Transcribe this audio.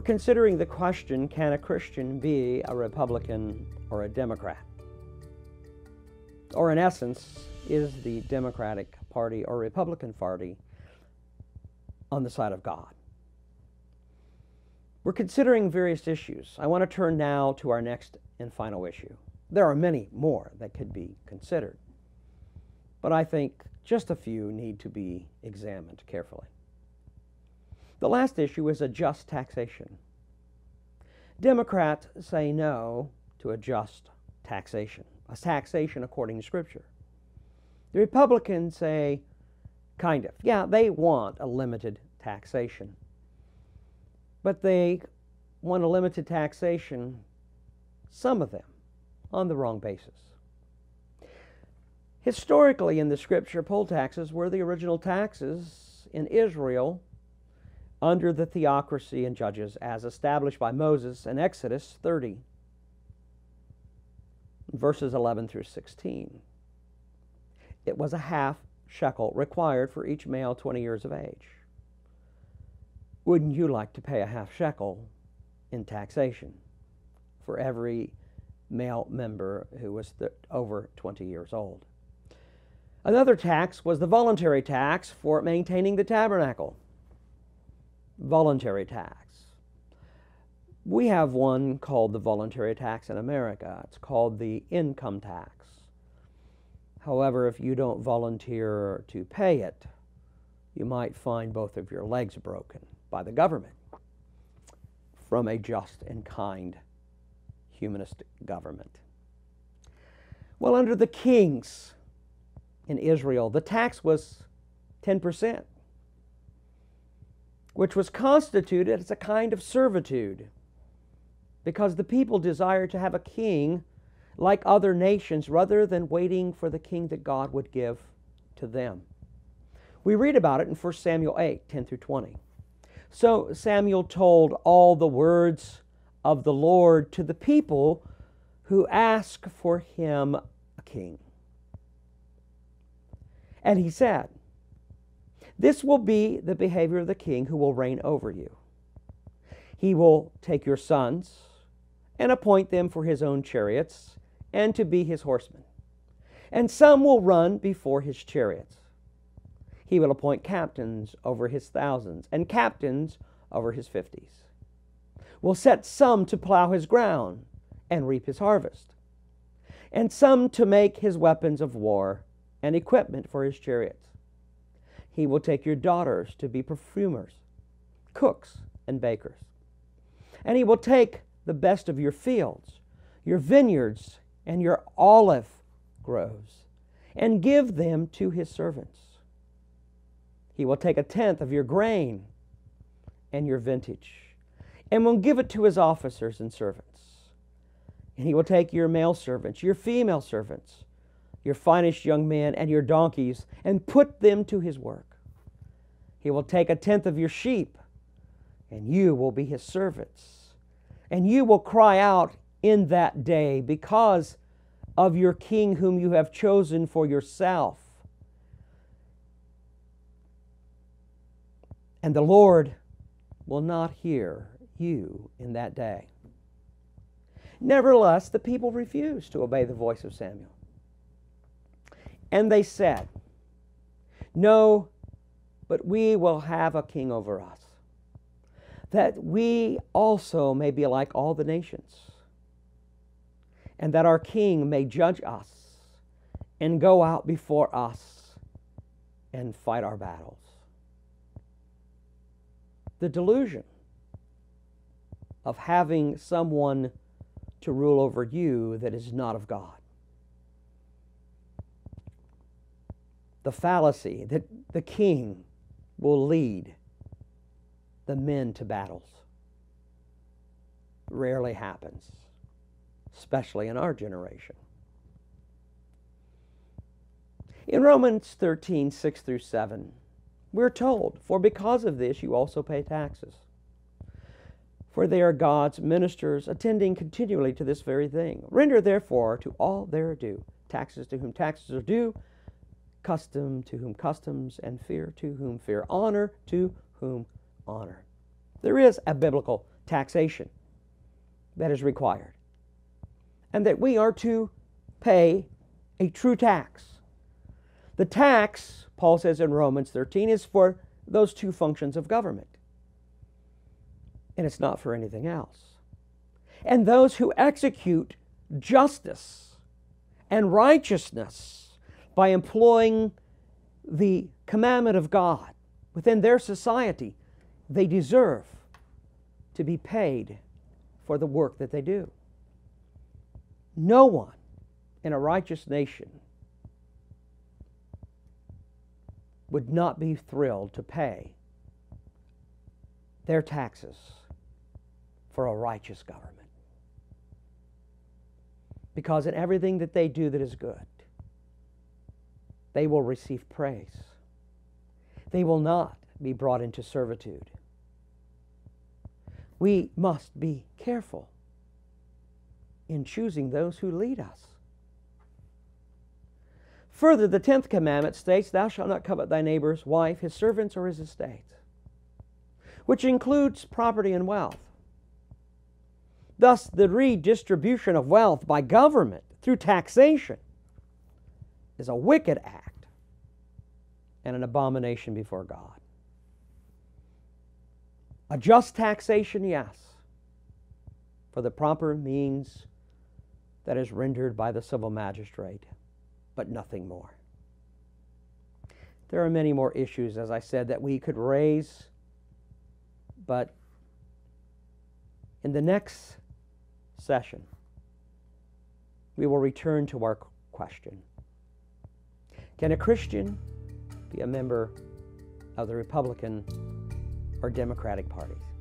considering the question, can a Christian be a Republican or a Democrat? Or in essence, is the Democratic Party or Republican Party on the side of God? We're considering various issues. I want to turn now to our next and final issue. There are many more that could be considered, but I think just a few need to be examined carefully. The last issue is a just taxation. Democrats say no to a just taxation, a taxation according to Scripture. The Republicans say, kind of, yeah, they want a limited taxation, but they want a limited taxation, some of them, on the wrong basis. Historically in the Scripture, poll taxes were the original taxes in Israel under the theocracy and judges as established by Moses in Exodus 30, verses 11 through 16. It was a half shekel required for each male 20 years of age. Wouldn't you like to pay a half shekel in taxation for every male member who was over 20 years old? Another tax was the voluntary tax for maintaining the tabernacle. Voluntary tax. We have one called the voluntary tax in America. It's called the income tax. However, if you don't volunteer to pay it, you might find both of your legs broken by the government from a just and kind humanistic government. Well, under the kings in Israel, the tax was 10%. Which was constituted as a kind of servitude, because the people desired to have a king like other nations rather than waiting for the king that God would give to them. We read about it in 1 Samuel 8, 10 through 20. So Samuel told all the words of the Lord to the people who asked for him a king. And he said, "This will be the behavior of the king who will reign over you. He will take your sons and appoint them for his own chariots and to be his horsemen. And some will run before his chariots. He will appoint captains over his thousands and captains over his 50s. Will set some to plow his ground and reap his harvest, and some to make his weapons of war and equipment for his chariots. He will take your daughters to be perfumers, cooks, and bakers. And he will take the best of your fields, your vineyards, and your olive groves, and give them to his servants. He will take a tenth of your grain and your vintage, and will give it to his officers and servants. And he will take your male servants, your female servants, your finest young men, and your donkeys, and put them to his work. He will take a tenth of your sheep, and you will be his servants. And you will cry out in that day because of your king whom you have chosen for yourself. And the Lord will not hear you in that day." Nevertheless, the people refused to obey the voice of Samuel. And they said, "No, but we will have a king over us, that we also may be like all the nations, and that our king may judge us and go out before us and fight our battles." The delusion of having someone to rule over you that is not of God. The fallacy that the king will lead the men to battles rarely happens, especially in our generation. In Romans 13, 6 through 7, we're told, "For because of this you also pay taxes. For they are God's ministers, attending continually to this very thing. Render therefore to all their due, taxes to whom taxes are due, custom to whom customs, and fear to whom fear, honor to whom honor." There is a biblical taxation that is required, and that we are to pay a true tax. The tax, Paul says in Romans 13, is for those two functions of government, and it's not for anything else. And those who execute justice and righteousness by employing the commandment of God within their society, they deserve to be paid for the work that they do. No one in a righteous nation would not be thrilled to pay their taxes for a righteous government. Because in everything that they do that is good, they will receive praise. They will not be brought into servitude. We must be careful in choosing those who lead us. Further, the 10th commandment states, "Thou shalt not covet thy neighbor's wife, his servants, or his estate," which includes property and wealth. Thus, the redistribution of wealth by government through taxation is a wicked act and an abomination before God. A just taxation, yes, for the proper means that is rendered by the civil magistrate, but nothing more. There are many more issues, as I said, that we could raise, but in the next session, we will return to our question: can a Christian be a member of the Republican or Democratic parties?